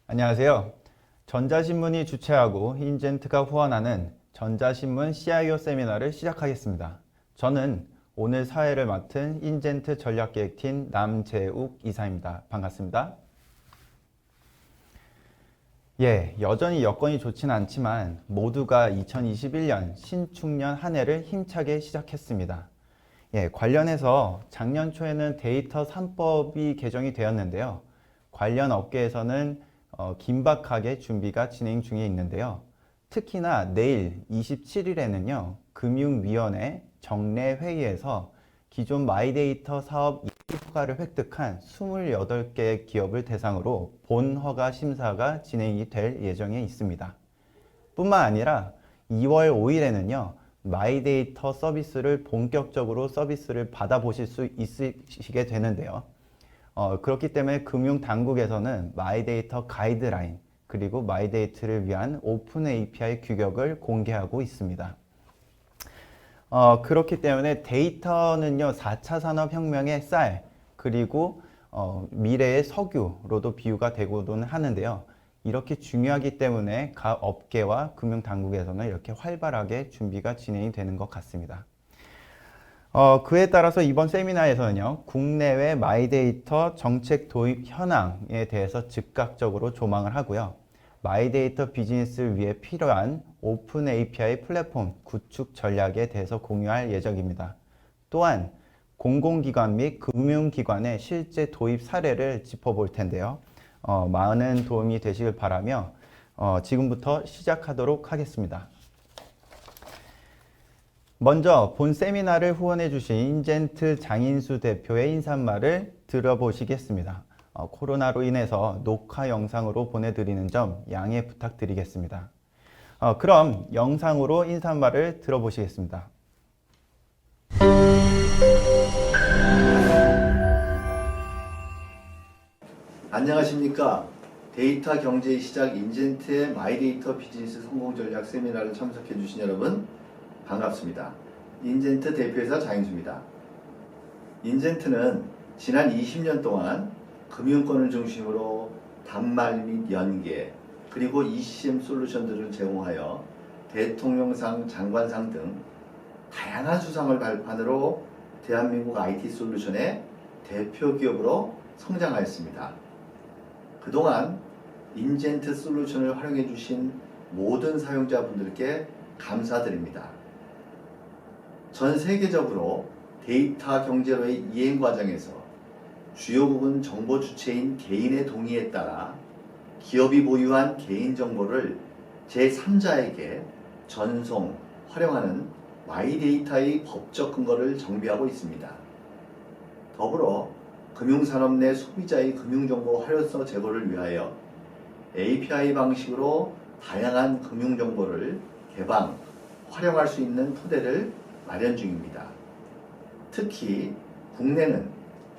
안녕하세요. 전자신문이 주최하고 인젠트가 후원하는 전자신문 CIO 세미나를 시작하겠습니다. 저는 오늘 사회를 맡은 인젠트 전략기획팀 남재욱 이사입니다. 반갑습니다. 여전히 여건이 좋지는 않지만 모두가 2021년 신축년 한 해를 힘차게 시작했습니다. 관련해서 작년 초에는 데이터 3법이 개정이 되었는데요. 관련 업계에서는 긴박하게 준비가 진행 중에 있는데요. 특히나 내일 27일에는요. 금융위원회 정례회의에서 기존 마이데이터 사업 허가를 획득한 28개 기업을 대상으로 본허가 심사가 진행이 될 예정에 있습니다. 뿐만 아니라 2월 5일에는요. 마이데이터 서비스를 본격적으로 서비스를 받아보실 수 있으시게 되는데요. 그렇기 때문에 금융당국에서는 마이데이터 가이드라인 그리고 마이데이터를 위한 오픈 API 규격을 공개하고 있습니다. 그렇기 때문에 데이터는요 4차 산업혁명의 쌀 그리고 미래의 석유로도 비유가 되고는 하는데요. 이렇게 중요하기 때문에 각 업계와 금융당국에서는 이렇게 활발하게 준비가 진행이 되는 것 같습니다. 그에 따라서 이번 세미나에서는요, 국내외 마이데이터 정책 도입 현황에 대해서 즉각적으로 조망을 하고요. 마이데이터 비즈니스를 위해 필요한 오픈 API 플랫폼 구축 전략에 대해서 공유할 예정입니다. 또한 공공기관 및 금융기관의 실제 도입 사례를 짚어볼 텐데요. 많은 도움이 되시길 바라며 지금부터 시작하도록 하겠습니다. 먼저 본 세미나를 후원해 주신 인젠트 장인수 대표의 인사말을 들어보시겠습니다. 코로나로 인해서 녹화 영상으로 보내드리는 점 양해 부탁드리겠습니다. 그럼 영상으로 인사말을 들어보시겠습니다. 안녕하십니까. 데이터 경제의 시작 인젠트의 마이데이터 비즈니스 성공 전략 세미나를 참석해 주신 여러분 반갑습니다. 인젠트 대표이사 장인수입니다. 인젠트는 지난 20년 동안 금융권을 중심으로 단말 및 연계 그리고 ECM 솔루션들을 제공하여 대통령상, 장관상 등 다양한 수상을 발판으로 대한민국 IT 솔루션의 대표 기업으로 성장하였습니다. 그동안 인젠트 솔루션을 활용해 주신 모든 사용자분들께 감사드립니다. 전 세계적으로 데이터 경제로의 이행 과정에서 주요 부분 정보 주체인 개인의 동의에 따라 기업이 보유한 개인정보를 제3자에게 전송, 활용하는 마이데이터의 법적 근거를 정비하고 있습니다. 더불어 금융산업 내 소비자의 금융정보 활용성 제고를 위하여 API 방식으로 다양한 금융정보를 개방, 활용할 수 있는 토대를 마련 중입니다. 특히 국내는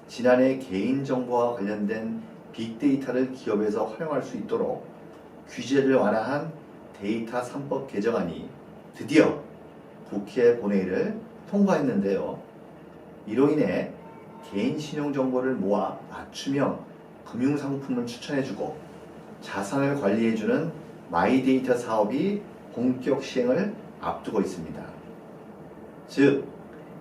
지난해 개인정보와 관련된 빅데이터를 기업에서 활용할 수 있도록 규제를 완화한 데이터 3법 개정안이 드디어 국회 본회의를 통과했는데요. 이로 인해 개인 신용정보를 모아 맞춤형 금융상품을 추천해주고 자산을 관리해주는 마이데이터 사업이 본격 시행을 앞두고 있습니다. 즉,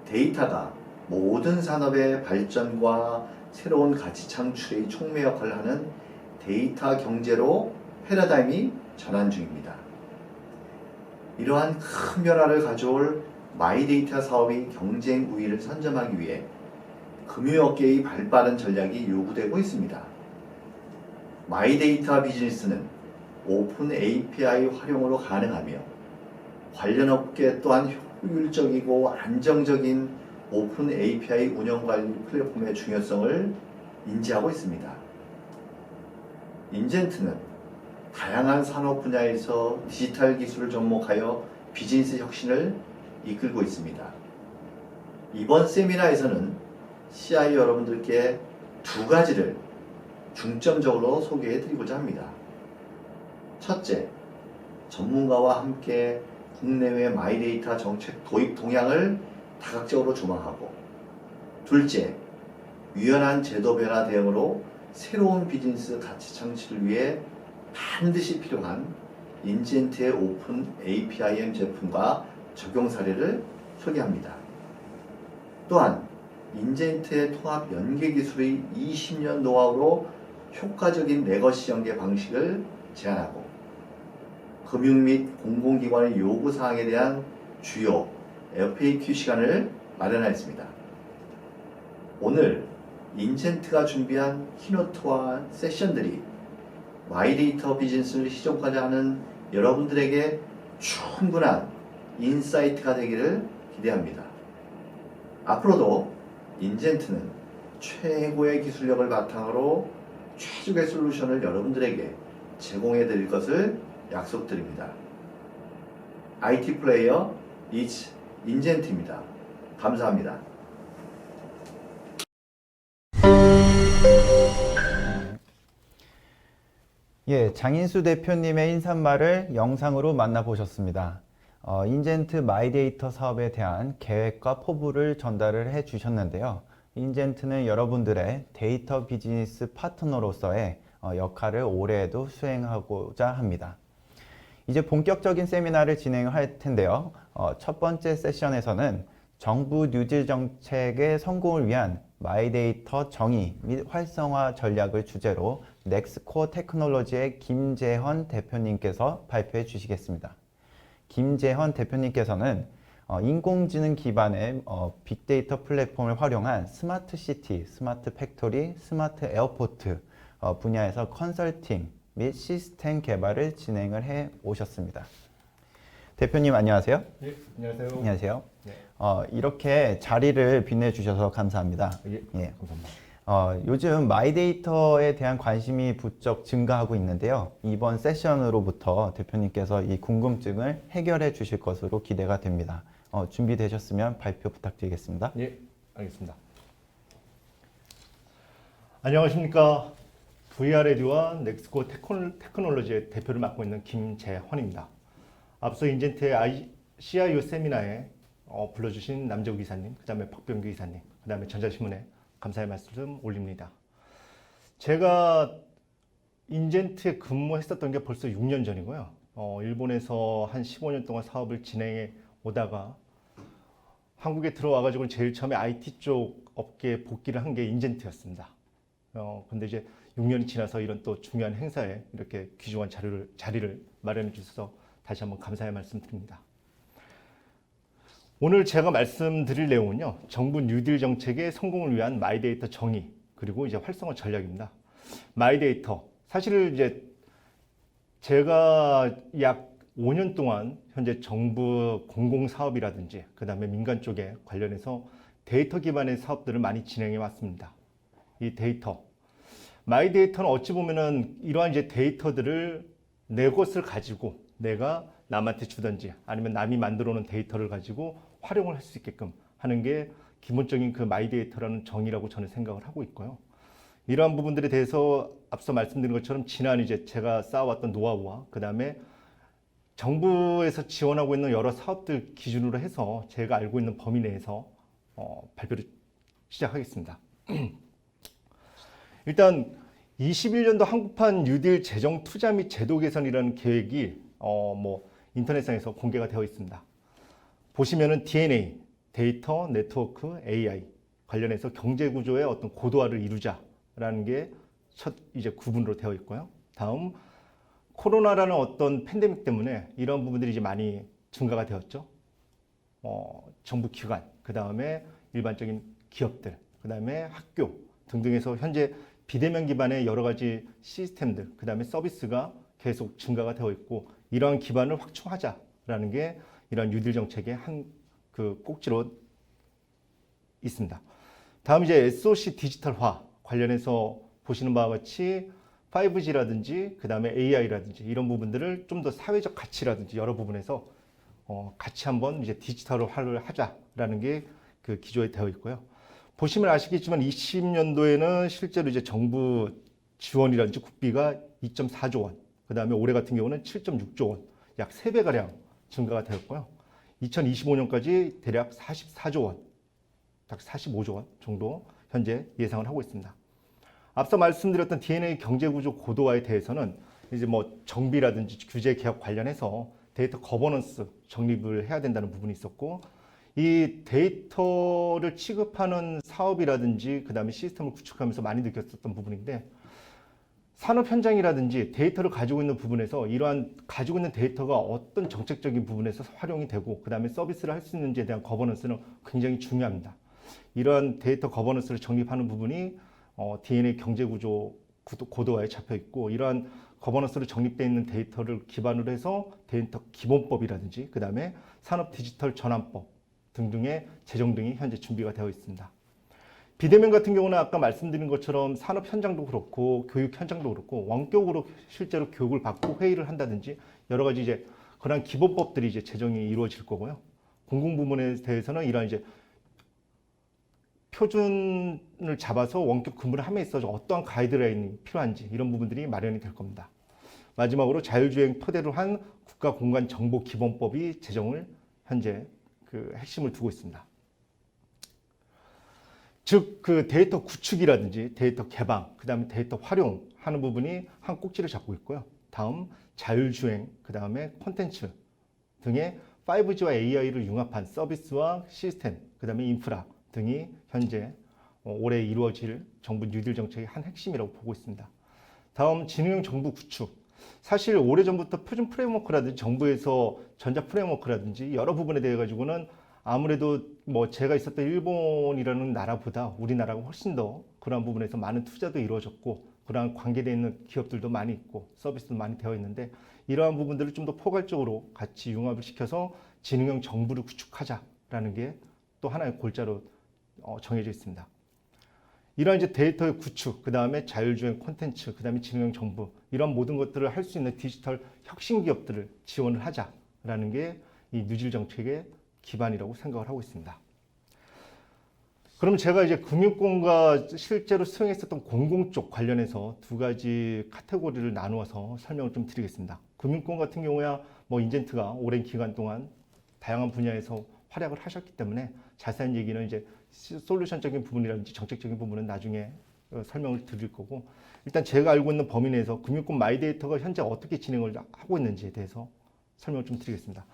데이터가 모든 산업의 발전과 새로운 가치 창출의 촉매 역할을 하는 데이터 경제로 패러다임이 전환 중입니다. 이러한 큰 변화를 가져올 마이데이터 사업의 경쟁 우위를 선점하기 위해 금융업계의 발빠른 전략이 요구되고 있습니다. 마이데이터 비즈니스는 오픈 API 활용으로 가능하며 관련 업계 또한 효율적이고 안정적인 오픈 API 운영관리 플랫폼의 중요성을 인지하고 있습니다. 인젠트는 다양한 산업 분야에서 디지털 기술을 접목하여 비즈니스 혁신을 이끌고 있습니다. 이번 세미나에서는 CI 여러분들께 두 가지를 중점적으로 소개해 드리고자 합니다. 첫째, 전문가와 함께 국내외 마이데이터 정책 도입 동향을 다각적으로 조망하고, 둘째, 유연한 제도 변화 대응으로 새로운 비즈니스 가치 창출을 위해 반드시 필요한 인젠트의 오픈 APIM 제품과 적용 사례를 소개합니다. 또한 인젠트의 통합 연계 기술의 20년 노하우로 효과적인 레거시 연계 방식을 제안하고, 금융 및 공공기관의 요구사항에 대한 주요 FAQ 시간을 마련하였습니다. 오늘 인젠트가 준비한 키노트와 세션들이 마이데이터 비즈니스를 시작하자 하는 여러분들에게 충분한 인사이트가 되기를 기대합니다. 앞으로도 인젠트는 최고의 기술력을 바탕으로 최적의 솔루션을 여러분들에게 제공해 드릴 것을 약속드립니다. IT 플레이어 It's 인젠트입니다. 감사합니다. 예, 장인수 대표님의 인사말을 영상으로 만나보셨습니다. 인젠트 마이데이터 사업에 대한 계획과 포부를 전달을 해 주셨는데요. 인젠트는 여러분들의 데이터 비즈니스 파트너로서의 역할을 올해에도 수행하고자 합니다. 이제 본격적인 세미나를 진행할 텐데요. 첫 번째 세션에서는 정부 뉴딜 정책의 성공을 위한 마이데이터 정의 및 활성화 전략을 주제로 넥스코어 테크놀로지의 김재헌 대표님께서 발표해 주시겠습니다. 김재헌 대표님께서는 인공지능 기반의 빅데이터 플랫폼을 활용한 스마트 시티, 스마트 팩토리, 스마트 에어포트 분야에서 컨설팅 및 시스템 개발을 진행을 해 오셨습니다. 대표님 안녕하세요. 예, 안녕하세요. 안녕하세요. 네. 이렇게 자리를 빛내주셔서 감사합니다. 예, 감사합니다. 요즘 마이데이터에 대한 관심이 부쩍 증가하고 있는데요. 이번 세션으로부터 대표님께서 이 궁금증을 해결해 주실 것으로 기대가 됩니다. 준비되셨으면 발표 부탁드리겠습니다. 예, 알겠습니다. 안녕하십니까. VR에듀와 넥스코 테크놀로지의 대표를 맡고 있는 김재헌입니다. 앞서 인젠트의 CIO 세미나에 불러주신 남재우 기사님, 그 다음에 박병규 기사님, 그 다음에 전자신문에 감사의 말씀 올립니다. 제가 인젠트에 근무했었던 게 벌써 6년 전이고요. 일본에서 한 15년 동안 사업을 진행해 오다가 한국에 들어와가지고 제일 처음에 IT 쪽 업계에 복귀를 한 게 인젠트였습니다. 근데 이제 6년이 지나서 이런 또 중요한 행사에 이렇게 귀중한 자리를 마련해 주셔서 다시 한번 감사의 말씀 드립니다. 오늘 제가 말씀드릴 내용은요, 정부 뉴딜 정책의 성공을 위한 마이데이터 정의, 그리고 이제 활성화 전략입니다. 마이데이터, 사실 이제 제가 약 5년 동안 현재 정부 공공사업이라든지 그 다음에 민간 쪽에 관련해서 데이터 기반의 사업들을 많이 진행해 왔습니다. 이 데이터, 마이데이터는 어찌 보면은 이러한 이제 데이터들을 내 것을 가지고 내가 남한테 주든지 아니면 남이 만들어 놓은 데이터를 가지고 활용을 할 수 있게끔 하는 게 기본적인 그 마이데이터라는 정의라고 저는 생각을 하고 있고요. 이러한 부분들에 대해서 앞서 말씀드린 것처럼 지난 이제 제가 쌓아왔던 노하우와 그 다음에 정부에서 지원하고 있는 여러 사업들 기준으로 해서 제가 알고 있는 범위 내에서 발표를 시작하겠습니다. 일단 21년도 한국판 뉴딜 재정 투자 및 제도 개선이라는 계획이 인터넷상에서 공개가 되어 있습니다. 보시면은 DNA, 데이터, 네트워크, AI 관련해서 경제 구조의 어떤 고도화를 이루자라는 게 첫 이제 구분으로 되어 있고요. 다음 코로나라는 어떤 팬데믹 때문에 이런 부분들이 이제 많이 증가가 되었죠. 정부 기관, 그 다음에 일반적인 기업들, 그 다음에 학교 등등에서 현재 비대면 기반의 여러 가지 시스템들, 그 다음에 서비스가 계속 증가가 되어 있고 이러한 기반을 확충하자라는 게 이러한 뉴딜 정책의 한 그 꼭지로 있습니다. 다음 이제 SOC 디지털화 관련해서 보시는 바와 같이 5G라든지 그 다음에 AI라든지 이런 부분들을 좀 더 사회적 가치라든지 여러 부분에서 같이 한번 이제 디지털화를 하자라는 게 그 기조에 되어 있고요. 보시면 아시겠지만 20년도에는 실제로 이제 정부 지원이라든지 국비가 2.4조 원, 그 다음에 올해 같은 경우는 7.6조 원, 약 3배가량 증가가 되었고요. 2025년까지 대략 44조 원, 약 45조 원 정도 현재 예상을 하고 있습니다. 앞서 말씀드렸던 DNA 경제구조 고도화에 대해서는 이제 뭐 정비라든지 규제 개혁 관련해서 데이터 거버넌스 정립을 해야 된다는 부분이 있었고, 이 데이터를 취급하는 사업이라든지 그다음에 시스템을 구축하면서 많이 느꼈었던 부분인데, 산업 현장이라든지 데이터를 가지고 있는 부분에서 이러한 가지고 있는 데이터가 어떤 정책적인 부분에서 활용이 되고 그다음에 서비스를 할 수 있는지에 대한 거버넌스는 굉장히 중요합니다. 이러한 데이터 거버넌스를 정립하는 부분이 DNA 경제구조 고도화에 잡혀 있고, 이러한 거버넌스로 정립되어 있는 데이터를 기반으로 해서 데이터 기본법이라든지 그다음에 산업 디지털 전환법 등등의 제정 등이 현재 준비가 되어 있습니다. 비대면 같은 경우는 아까 말씀드린 것처럼 산업 현장도 그렇고 교육 현장도 그렇고 원격으로 실제로 교육을 받고 회의를 한다든지 여러 가지 이제 그런 기본법들이 이제 제정이 이루어질 거고요. 공공부문에 대해서는 이런 이제 표준을 잡아서 원격 근무를 함에 있어서 어떠한 가이드라인이 필요한지 이런 부분들이 마련이 될 겁니다. 마지막으로 자율주행 토대로 한 국가공간정보기본법이 제정을 현재 그 핵심을 두고 있습니다. 즉, 그 데이터 구축이라든지 데이터 개방, 그 다음에 데이터 활용하는 부분이 한 꼭지를 잡고 있고요. 다음, 자율주행, 그 다음에 콘텐츠 등의 5G와 AI를 융합한 서비스와 시스템, 그 다음에 인프라 등이 현재 올해 이루어질 정부 뉴딜 정책의 한 핵심이라고 보고 있습니다. 다음, 지능형 정부 구축. 사실 오래전부터 표준 프레임워크라든지 정부에서 전자 프레임워크라든지 여러 부분에 대해 가지고는 아무래도 뭐 제가 있었던 일본이라는 나라보다 우리나라가 훨씬 더 그러한 부분에서 많은 투자도 이루어졌고 그러한 관계되어 있는 기업들도 많이 있고 서비스도 많이 되어 있는데, 이러한 부분들을 좀 더 포괄적으로 같이 융합을 시켜서 지능형 정부를 구축하자라는 게 또 하나의 골자로 정해져 있습니다. 이러한 이제 데이터의 구축, 그 다음에 자율주행 콘텐츠, 그 다음에 지능형 정부, 이런 모든 것들을 할 수 있는 디지털 혁신 기업들을 지원을 하자라는 게 이 뉴딜 정책의 기반이라고 생각을 하고 있습니다. 그럼 제가 이제 금융권과 실제로 수행했었던 공공 쪽 관련해서 두 가지 카테고리를 나누어서 설명을 좀 드리겠습니다. 금융권 같은 경우야 뭐 인젠트가 오랜 기간 동안 다양한 분야에서 활약을 하셨기 때문에 자세한 얘기는 이제 솔루션적인 부분이라든지 정책적인 부분은 나중에 설명을 드릴 거고, 일단 제가 알고 있는 범위 내에서 금융권 마이데이터가 현재 어떻게 진행을 하고 있는지에 대해서 설명을 좀 드리겠습니다.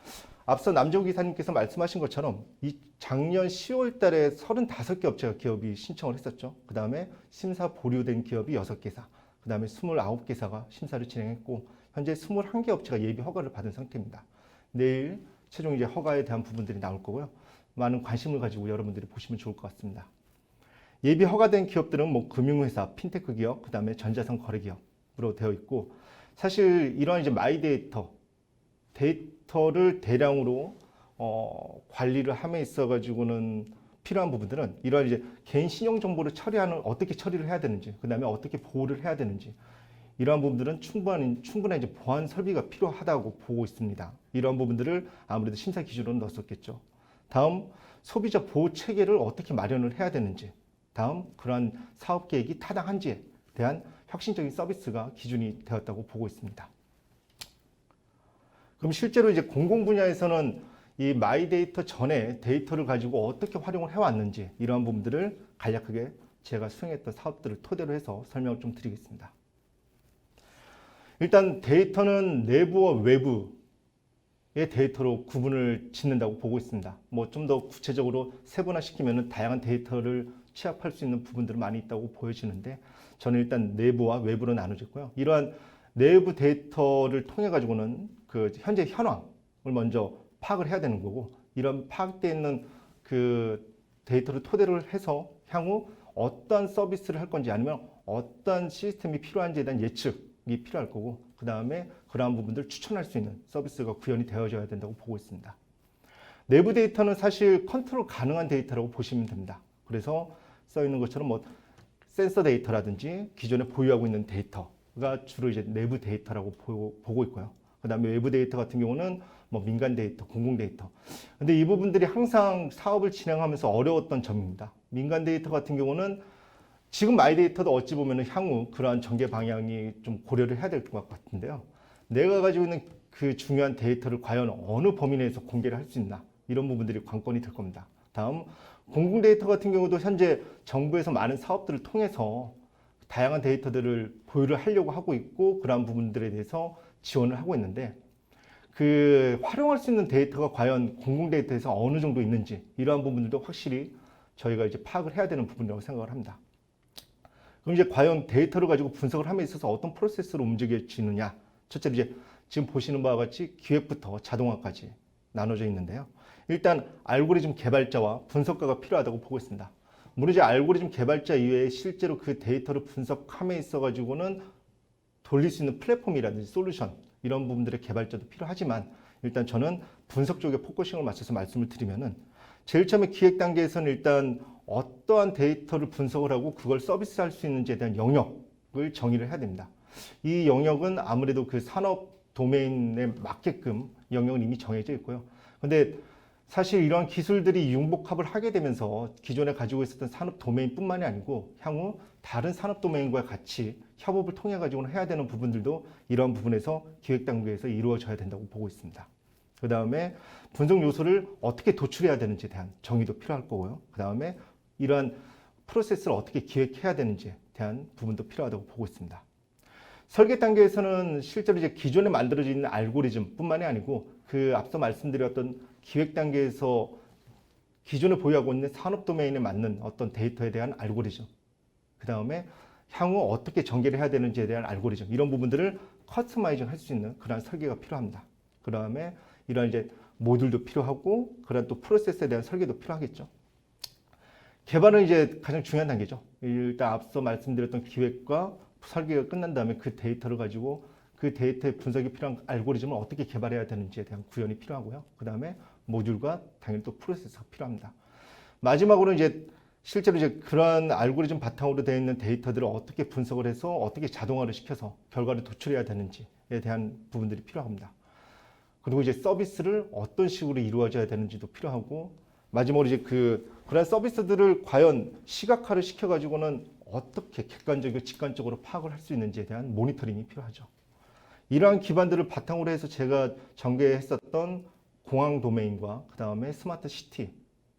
앞서 남정우 기사님께서 말씀하신 것처럼 이 작년 10월 달에 35개 업체가 기업이 신청을 했었죠. 그 다음에 심사 보류된 기업이 6개사, 그 다음에 29개사가 심사를 진행했고 현재 21개 업체가 예비 허가를 받은 상태입니다. 내일 최종 이제 허가에 대한 부분들이 나올 거고요. 많은 관심을 가지고 여러분들이 보시면 좋을 것 같습니다. 예비 허가된 기업들은 뭐 금융회사, 핀테크 기업, 그 다음에 전자상 거래 기업으로 되어 있고, 사실 이러한 이제 마이데이터, 데이터를 대량으로 관리를 함에 있어 가지고는 필요한 부분들은 이러한 이제 개인 신용 정보를 처리하는 어떻게 처리를 해야 되는지, 그 다음에 어떻게 보호를 해야 되는지, 이러한 부분들은 충분한 이제 보안 설비가 필요하다고 보고 있습니다. 이러한 부분들을 아무래도 심사 기준으로 넣었었겠죠. 다음, 소비자 보호 체계를 어떻게 마련을 해야 되는지, 다음, 그러한 사업 계획이 타당한지에 대한 혁신적인 서비스가 기준이 되었다고 보고 있습니다. 그럼 실제로 이제 공공 분야에서는 이 마이데이터 전에 데이터를 가지고 어떻게 활용을 해왔는지, 이러한 부분들을 간략하게 제가 수행했던 사업들을 토대로 해서 설명을 좀 드리겠습니다. 일단 데이터는 내부와 외부의 데이터로 구분을 짓는다고 보고 있습니다. 뭐 좀 더 구체적으로 세분화시키면 다양한 데이터를 취합할 수 있는 부분들이 많이 있다고 보여지는데, 저는 일단 내부와 외부로 나눠졌고요. 이러한 내부 데이터를 통해 가지고는 그 현재 현황을 먼저 파악을 해야 되는 거고, 이런 파악되어 있는 그 데이터를 토대로 해서 향후 어떤 서비스를 할 건지 아니면 어떤 시스템이 필요한지에 대한 예측이 필요할 거고, 그 다음에 그러한 부분들을 추천할 수 있는 서비스가 구현이 되어져야 된다고 보고 있습니다. 내부 데이터는 사실 컨트롤 가능한 데이터라고 보시면 됩니다. 그래서 써 있는 것처럼 뭐 센서 데이터라든지 기존에 보유하고 있는 데이터가 주로 이제 내부 데이터라고 보고 있고요. 그 다음에 외부 데이터 같은 경우는 뭐 민간 데이터, 공공 데이터. 근데 이 부분들이 항상 사업을 진행하면서 어려웠던 점입니다. 민간 데이터 같은 경우는 지금 마이데이터도 어찌 보면 향후 그러한 전개 방향이 좀 고려를 해야 될 것 같은데요. 내가 가지고 있는 그 중요한 데이터를 과연 어느 범위 내에서 공개를 할 수 있나, 이런 부분들이 관건이 될 겁니다. 다음, 공공 데이터 같은 경우도 현재 정부에서 많은 사업들을 통해서 다양한 데이터들을 보유를 하려고 하고 있고, 그러한 부분들에 대해서 지원을 하고 있는데, 그 활용할 수 있는 데이터가 과연 공공 데이터에서 어느 정도 있는지, 이러한 부분들도 확실히 저희가 이제 파악을 해야 되는 부분이라고 생각을 합니다. 그럼 이제 과연 데이터를 가지고 분석을 함에 있어서 어떤 프로세스로 움직여지느냐? 첫째로 이제 지금 보시는 바와 같이 기획부터 자동화까지 나눠져 있는데요. 일단 알고리즘 개발자와 분석가가 필요하다고 보고 있습니다. 물론 이제 알고리즘 개발자 이외에 실제로 그 데이터를 분석함에 있어 가지고는 돌릴 수 있는 플랫폼이라든지 솔루션, 이런 부분들의 개발자도 필요하지만, 일단 저는 분석 쪽에 포커싱을 맞춰서 말씀을 드리면은, 제일 처음에 기획 단계에서는 일단 어떠한 데이터를 분석을 하고 그걸 서비스할 수 있는지에 대한 영역을 정의를 해야 됩니다. 이 영역은 아무래도 그 산업 도메인에 맞게끔 영역은 이미 정해져 있고요. 근데 사실 이러한 기술들이 융복합을 하게 되면서 기존에 가지고 있었던 산업 도메인뿐만이 아니고 향후 다른 산업 도메인과 같이 협업을 통해 가지고는 해야 되는 부분들도 이러한 부분에서 기획 단계에서 이루어져야 된다고 보고 있습니다. 그 다음에 분석 요소를 어떻게 도출해야 되는지에 대한 정의도 필요할 거고요. 그 다음에 이러한 프로세스를 어떻게 기획해야 되는지에 대한 부분도 필요하다고 보고 있습니다. 설계 단계에서는 실제로 이제 기존에 만들어져 있는 알고리즘뿐만이 아니고, 그 앞서 말씀드렸던 기획 단계에서 기존에 보유하고 있는 산업 도메인에 맞는 어떤 데이터에 대한 알고리즘, 그 다음에 향후 어떻게 전개를 해야 되는지에 대한 알고리즘, 이런 부분들을 커스터마이징 할 수 있는 그러한 설계가 필요합니다. 그 다음에 이런 이제 모듈도 필요하고, 그런 또 프로세스에 대한 설계도 필요하겠죠. 개발은 이제 가장 중요한 단계죠. 일단 앞서 말씀드렸던 기획과 설계가 끝난 다음에 그 데이터를 가지고 그 데이터의 분석이 필요한 알고리즘을 어떻게 개발해야 되는지에 대한 구현이 필요하고요. 그 다음에 모듈과 당연히 또 프로세스가 필요합니다. 마지막으로 이제 실제로 이제 그러한 알고리즘 바탕으로 되어 있는 데이터들을 어떻게 분석을 해서 어떻게 자동화를 시켜서 결과를 도출해야 되는지에 대한 부분들이 필요합니다. 그리고 이제 서비스를 어떤 식으로 이루어져야 되는지도 필요하고, 마지막으로 이제 그런 서비스들을 과연 시각화를 시켜가지고는 어떻게 객관적이고 직관적으로 파악을 할 수 있는지에 대한 모니터링이 필요하죠. 이러한 기반들을 바탕으로 해서 제가 전개했었던 공항 도메인과 그 다음에 스마트 시티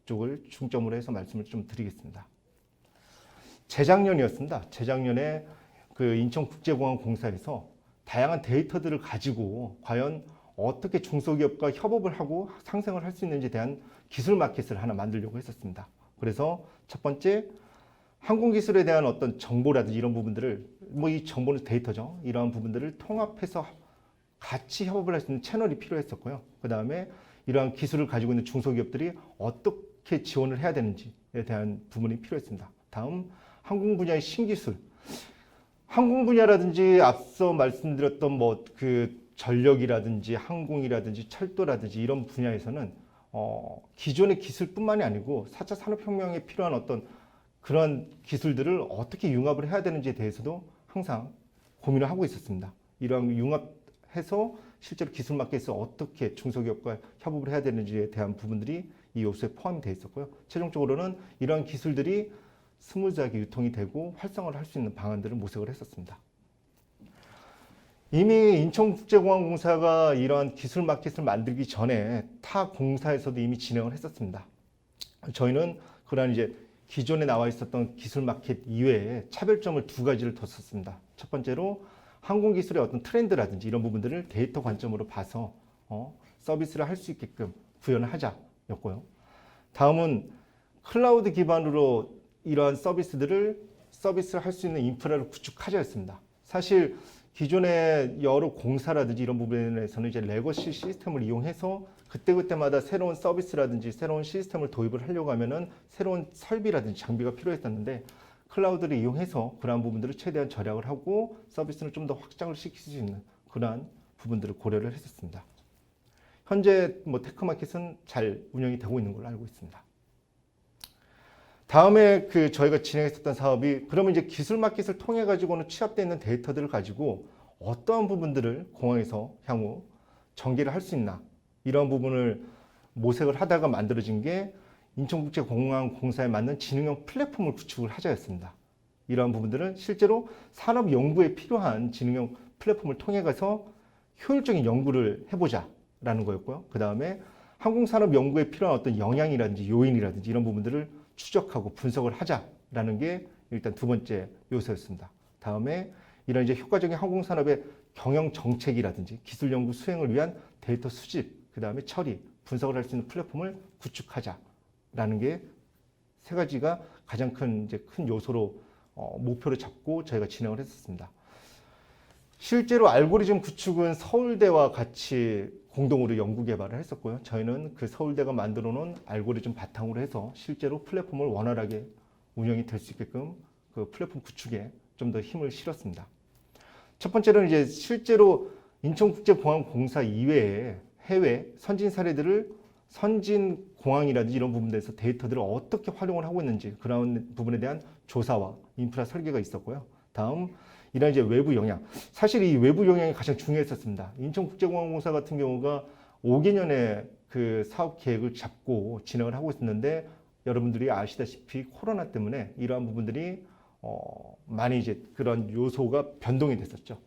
쪽을 중점으로 해서 말씀을 좀 드리겠습니다. 재작년이었습니다. 재작년에 그 인천국제공항공사에서 다양한 데이터들을 가지고 과연 어떻게 중소기업과 협업을 하고 상생을 할 수 있는지에 대한 기술 마켓을 하나 만들려고 했었습니다. 그래서 첫 번째, 항공기술에 대한 어떤 정보라든지 이런 부분들을, 뭐 이 정보는 데이터죠. 이러한 부분들을 통합해서 같이 협업을 할 수 있는 채널이 필요했었고요. 그 다음에 이러한 기술을 가지고 있는 중소기업들이 어떻게 지원을 해야 되는지에 대한 부분이 필요했습니다. 다음, 항공 분야의 신기술. 항공 분야라든지 앞서 말씀드렸던 뭐 그 전력이라든지 항공이라든지 철도라든지 이런 분야에서는 기존의 기술뿐만이 아니고 4차 산업혁명에 필요한 어떤 그런 기술들을 어떻게 융합을 해야 되는지에 대해서도 항상 고민을 하고 있었습니다. 이러한 융합해서 실제로 기술 마켓에서 어떻게 중소기업과 협업을 해야 되는지에 대한 부분들이 이 요소에 포함이 되어 있었고요. 최종적으로는 이러한 기술들이 스무즈하게 유통이 되고 활성화를 할 수 있는 방안들을 모색을 했었습니다. 이미 인천국제공항공사가 이러한 기술 마켓을 만들기 전에 타 공사에서도 이미 진행을 했었습니다. 저희는 그러한 이제 기존에 나와 있었던 기술 마켓 이외에 차별점을 두 가지를 뒀었습니다. 첫 번째로 항공기술의 어떤 트렌드라든지 이런 부분들을 데이터 관점으로 봐서 서비스를 할 수 있게끔 구현을 하자였고요. 다음은 클라우드 기반으로 이러한 서비스를 할 수 있는 인프라를 구축하자였습니다. 사실 기존의 여러 공사라든지 이런 부분에서는 이제 레거시 시스템을 이용해서 그때그때마다 새로운 서비스라든지 새로운 시스템을 도입을 하려고 하면은 새로운 설비라든지 장비가 필요했었는데, 클라우드를 이용해서 그러한 부분들을 최대한 절약을 하고 서비스를 좀 더 확장을 시킬 수 있는 그러한 부분들을 고려를 했었습니다. 현재 뭐 테크마켓은 잘 운영이 되고 있는 걸로 알고 있습니다. 다음에 저희가 진행했었던 사업이, 그러면 이제 기술 마켓을 통해 가지고는 취합되어 있는 데이터들을 가지고 어떠한 부분들을 공항에서 향후 전개를 할 수 있나, 이런 부분을 모색을 하다가 만들어진 게 인천국제공항공사에 맞는 지능형 플랫폼을 구축을 하자였습니다. 이러한 부분들은 실제로 산업 연구에 필요한 지능형 플랫폼을 통해 가서 효율적인 연구를 해보자라는 거였고요. 그 다음에 항공산업 연구에 필요한 어떤 영향이라든지 요인이라든지 이런 부분들을 추적하고 분석을 하자라는 게 일단 두 번째 요소였습니다. 다음에 이런 이제 효과적인 항공산업의 경영 정책이라든지 기술 연구 수행을 위한 데이터 수집, 그 다음에 처리, 분석을 할 수 있는 플랫폼을 구축하자라는 게 세 가지가 가장 큰 요소로 목표를 잡고 저희가 진행을 했었습니다. 실제로 알고리즘 구축은 서울대와 같이 공동으로 연구 개발을 했었고요. 저희는 그 서울대가 만들어 놓은 알고리즘 바탕으로 해서 실제로 플랫폼을 원활하게 운영이 될 수 있게끔 그 플랫폼 구축에 좀 더 힘을 실었습니다. 첫 번째로는 이제 실제로 인천국제공항공사 이외에 해외 선진 사례들을 선진 공항이라든지 이런 부분에서 데이터들을 어떻게 활용을 하고 있는지 그런 부분에 대한 조사와 인프라 설계가 있었고요. 다음 이런 이제 외부 영향. 사실 이 외부 영향이 가장 중요했었습니다. 인천국제공항공사 같은 경우가 5개년의 그 사업 계획을 잡고 진행을 하고 있었는데 여러분들이 아시다시피 코로나 때문에 이러한 부분들이 많이 이제 그런 요소가 변동이 됐었죠.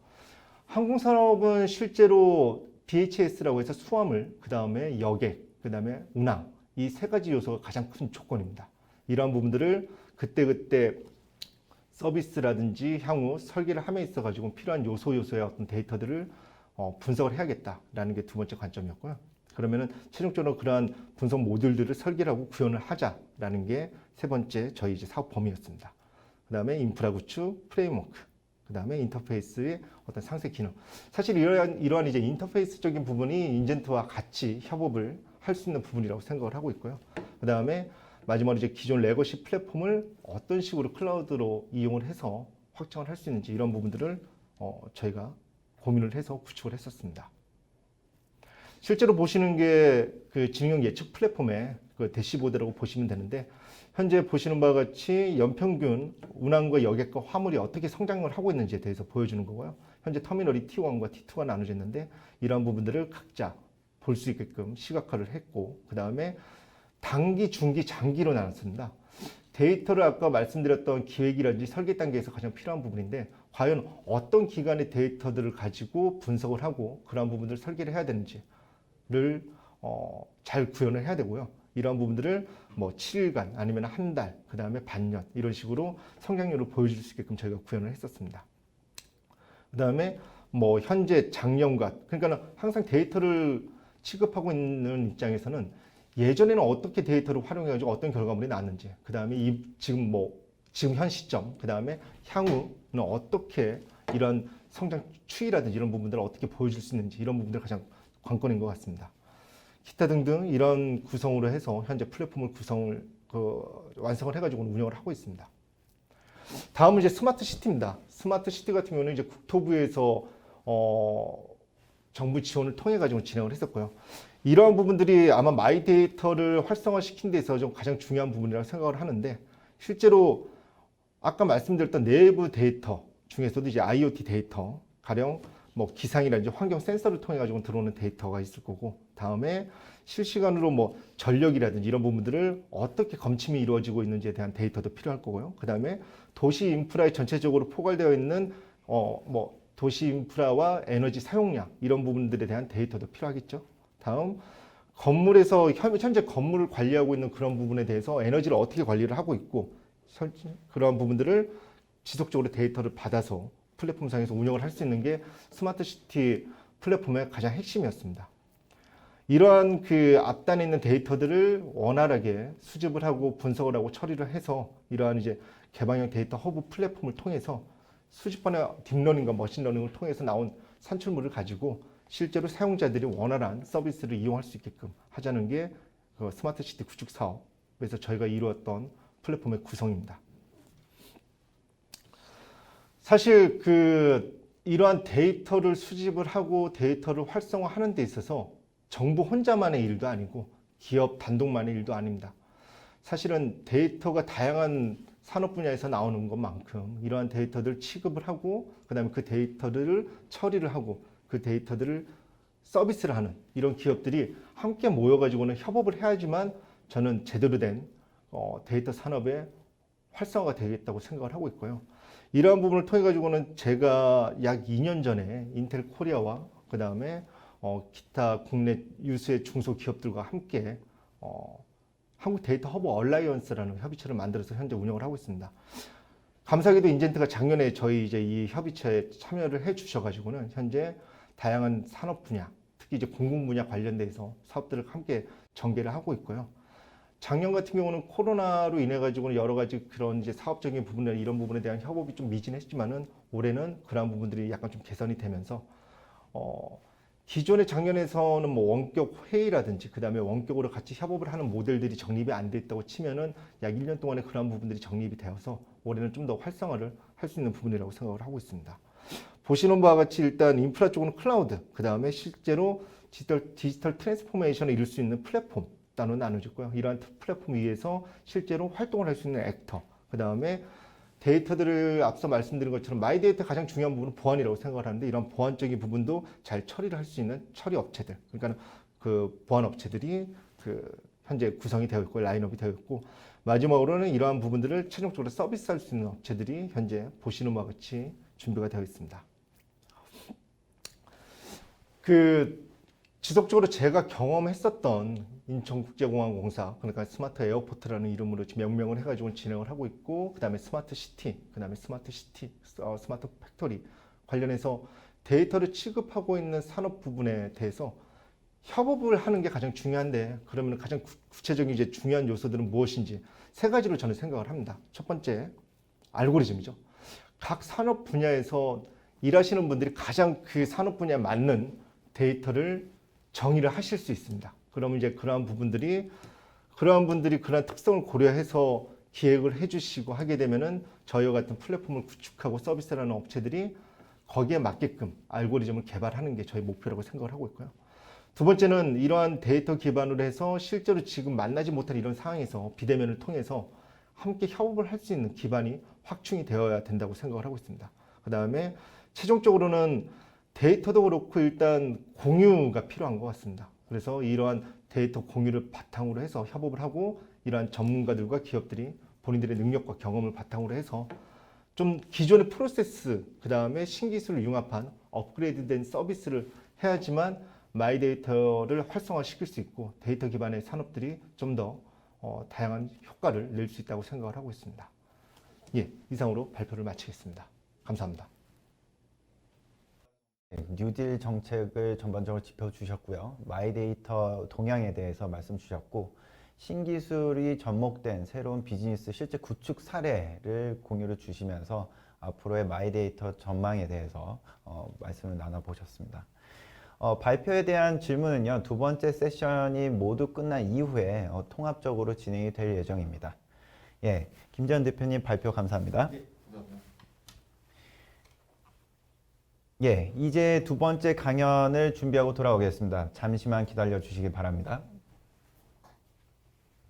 항공산업은 실제로 BHS라고 해서 수화물, 그 다음에 여객, 그 다음에 운항 이 세 가지 요소가 가장 큰 조건입니다. 이러한 부분들을 그때그때 서비스라든지 향후 설계를 함에 있어 가지고 필요한 요소의 어떤 데이터들을 분석을 해야겠다라는 게 두 번째 관점이었고요. 그러면은 최종적으로 그러한 분석 모듈들을 설계를 하고 구현을 하자라는 게 세 번째 저희 이제 사업 범위였습니다. 그 다음에 인프라 구축, 프레임워크, 그 다음에 인터페이스의 어떤 상세 기능. 사실 이러한 이제 인터페이스적인 부분이 인젠트와 같이 협업을 할 수 있는 부분이라고 생각을 하고 있고요. 그 다음에 마지막으로 이제 기존 레거시 플랫폼을 어떤 식으로 클라우드로 이용을 해서 확장을 할 수 있는지 이런 부분들을 저희가 고민을 해서 구축을 했었습니다. 실제로 보시는 게 그 진행형 예측 플랫폼의 그 대시보드라고 보시면 되는데 현재 보시는 바와 같이 연평균 운항과 여객과 화물이 어떻게 성장을 하고 있는지에 대해서 보여주는 거고요. 현재 터미널이 T1과 T2가 나눠져 있는데 이러한 부분들을 각자 볼 수 있게끔 시각화를 했고 그 다음에 단기, 중기, 장기로 나눴습니다. 데이터를 아까 말씀드렸던 기획이라든지 설계 단계에서 가장 필요한 부분인데 과연 어떤 기간의 데이터들을 가지고 분석을 하고 그러한 부분들을 설계를 해야 되는지를 잘 구현을 해야 되고요. 이러한 부분들을 뭐 7일간 아니면 한 달, 그 다음에 반년 이런 식으로 성장률을 보여줄 수 있게끔 저희가 구현을 했었습니다. 그 다음에 뭐 현재 작년간 그러니까 항상 데이터를 취급하고 있는 입장에서는 예전에는 어떻게 데이터를 활용해가지고 어떤 결과물이 나왔는지, 그 다음에 지금 현 시점, 그 다음에 향후는 어떻게 이런 성장 추이라든지 이런 부분들을 어떻게 보여줄 수 있는지 이런 부분들이 가장 관건인 것 같습니다. 기타 등등 이런 구성으로 해서 현재 플랫폼을 완성을 해가지고 운영을 하고 있습니다. 다음은 이제 스마트 시티입니다. 스마트 시티 같은 경우는 이제 국토부에서 정부 지원을 통해 가지고 진행을 했었고요. 이러한 부분들이 아마 마이 데이터를 활성화시킨 데 있어서 좀 가장 중요한 부분이라고 생각을 하는데 실제로 아까 말씀드렸던 내부 데이터 중에서도 이제 IoT 데이터, 가령 뭐 기상이라든지 환경 센서를 통해 가지고 들어오는 데이터가 있을 거고 다음에 실시간으로 뭐 전력이라든지 이런 부분들을 어떻게 검침이 이루어지고 있는지에 대한 데이터도 필요할 거고요. 그 다음에 도시 인프라에 전체적으로 포괄되어 있는 도시 인프라와 에너지 사용량 이런 부분들에 대한 데이터도 필요하겠죠. 다음 건물에서 현재 건물을 관리하고 있는 그런 부분에 대해서 에너지를 어떻게 관리를 하고 있고 그런 부분들을 지속적으로 데이터를 받아서 플랫폼상에서 운영을 할 수 있는 게 스마트 시티 플랫폼의 가장 핵심이었습니다. 이러한 그 앞단에 있는 데이터들을 원활하게 수집을 하고 분석을 하고 처리를 해서 이러한 이제 개방형 데이터 허브 플랫폼을 통해서 수집번의 딥러닝과 머신러닝을 통해서 나온 산출물을 가지고 실제로 사용자들이 원활한 서비스를 이용할 수 있게끔 하자는 게 그 스마트 시티 구축 사업에서 저희가 이루었던 플랫폼의 구성입니다. 사실 이러한 데이터를 수집을 하고 데이터를 활성화하는 데 있어서 정부 혼자만의 일도 아니고 기업 단독만의 일도 아닙니다. 사실은 데이터가 다양한 산업 분야에서 나오는 것만큼 이러한 데이터들을 취급을 하고 그다음에 그 데이터들을 처리를 하고 그 데이터들을 서비스를 하는 이런 기업들이 함께 모여가지고는 협업을 해야지만 저는 제대로 된 데이터 산업의 활성화가 되겠다고 생각을 하고 있고요. 이러한 부분을 통해 가지고는 제가 약 2년 전에 인텔 코리아와 그 다음에 기타 국내 유수의 중소기업들과 함께 한국 데이터 허브 얼라이언스라는 협의체를 만들어서 현재 운영을 하고 있습니다. 감사하게도 인젠트가 작년에 저희 이제 이 협의체에 참여를 해 주셔가지고는 현재 다양한 산업 분야, 특히 이제 공군 분야 관련돼서 사업들을 함께 전개를 하고 있고요. 작년 같은 경우는 코로나로 인해 가지고는 여러 가지 그런 이제 사업적인 부분이나 이런 부분에 대한 협업이 좀 미진했지만은 올해는 그러한 부분들이 약간 좀 개선이 되면서 기존의 작년에서는 뭐 원격 회의라든지 그 다음에 원격으로 같이 협업을 하는 모델들이 정립이 안 돼 있다고 치면은 약 1년 동안에 그러한 부분들이 정립이 되어서 올해는 좀 더 활성화를 할 수 있는 부분이라고 생각을 하고 있습니다. 보시는 바와 같이 일단 인프라 쪽은 클라우드, 그 다음에 실제로 디지털 트랜스포메이션을 이룰 수 있는 플랫폼 따로 나눠졌고요. 이러한 플랫폼 위에서 실제로 활동을 할 수 있는 액터, 그 다음에 데이터들을 앞서 말씀드린 것처럼 마이 데이터 가장 중요한 부분은 보안이라고 생각을 하는데 이런 보안적인 부분도 잘 처리를 할 수 있는 처리 업체들, 그러니까 그 보안 업체들이 현재 구성이 되어 있고 라인업이 되어 있고 마지막으로는 이러한 부분들을 최종적으로 서비스할 수 있는 업체들이 현재 보시는 바와 같이 준비가 되어 있습니다. 지속적으로 제가 경험했었던 인천국제공항공사, 그러니까 스마트 에어포트라는 이름으로 지금 명명을 해가지고 진행을 하고 있고, 그 다음에 스마트 시티, 그 다음에 스마트 팩토리 관련해서 데이터를 취급하고 있는 산업 부분에 대해서 협업을 하는 게 가장 중요한데, 그러면 가장 구체적인 이제 중요한 요소들은 무엇인지 세 가지로 저는 생각을 합니다. 첫 번째, 알고리즘이죠. 각 산업 분야에서 일하시는 분들이 가장 그 산업 분야에 맞는 데이터를 정의를 하실 수 있습니다. 그러면 이제 그러한 분들이 그러한 특성을 고려해서 기획을 해주시고 하게 되면은 저희와 같은 플랫폼을 구축하고 서비스라는 업체들이 거기에 맞게끔 알고리즘을 개발하는 게 저희 목표라고 생각을 하고 있고요. 두 번째는 이러한 데이터 기반으로 해서 실제로 지금 만나지 못한 이런 상황에서 비대면을 통해서 함께 협업을 할 수 있는 기반이 확충이 되어야 된다고 생각을 하고 있습니다. 그 다음에 최종적으로는 데이터도 그렇고 일단 공유가 필요한 것 같습니다. 그래서 이러한 데이터 공유를 바탕으로 해서 협업을 하고 이러한 전문가들과 기업들이 본인들의 능력과 경험을 바탕으로 해서 좀 기존의 프로세스, 그 다음에 신기술을 융합한 업그레이드된 서비스를 해야지만 마이데이터를 활성화시킬 수 있고 데이터 기반의 산업들이 좀 더 다양한 효과를 낼 수 있다고 생각을 하고 있습니다. 예, 이상으로 발표를 마치겠습니다. 감사합니다. 뉴딜 정책을 전반적으로 짚어주셨고요. 마이데이터 동향에 대해서 말씀 주셨고 신기술이 접목된 새로운 비즈니스 실제 구축 사례를 공유를 주시면서 앞으로의 마이데이터 전망에 대해서 말씀을 나눠보셨습니다. 발표에 대한 질문은요, 두 번째 세션이 모두 끝난 이후에 통합적으로 진행이 될 예정입니다. 예, 김재현 대표님 발표 감사합니다. 네, 감사합니다. 예, 이제 두 번째 강연을 준비하고 돌아오겠습니다. 잠시만 기다려 주시기 바랍니다.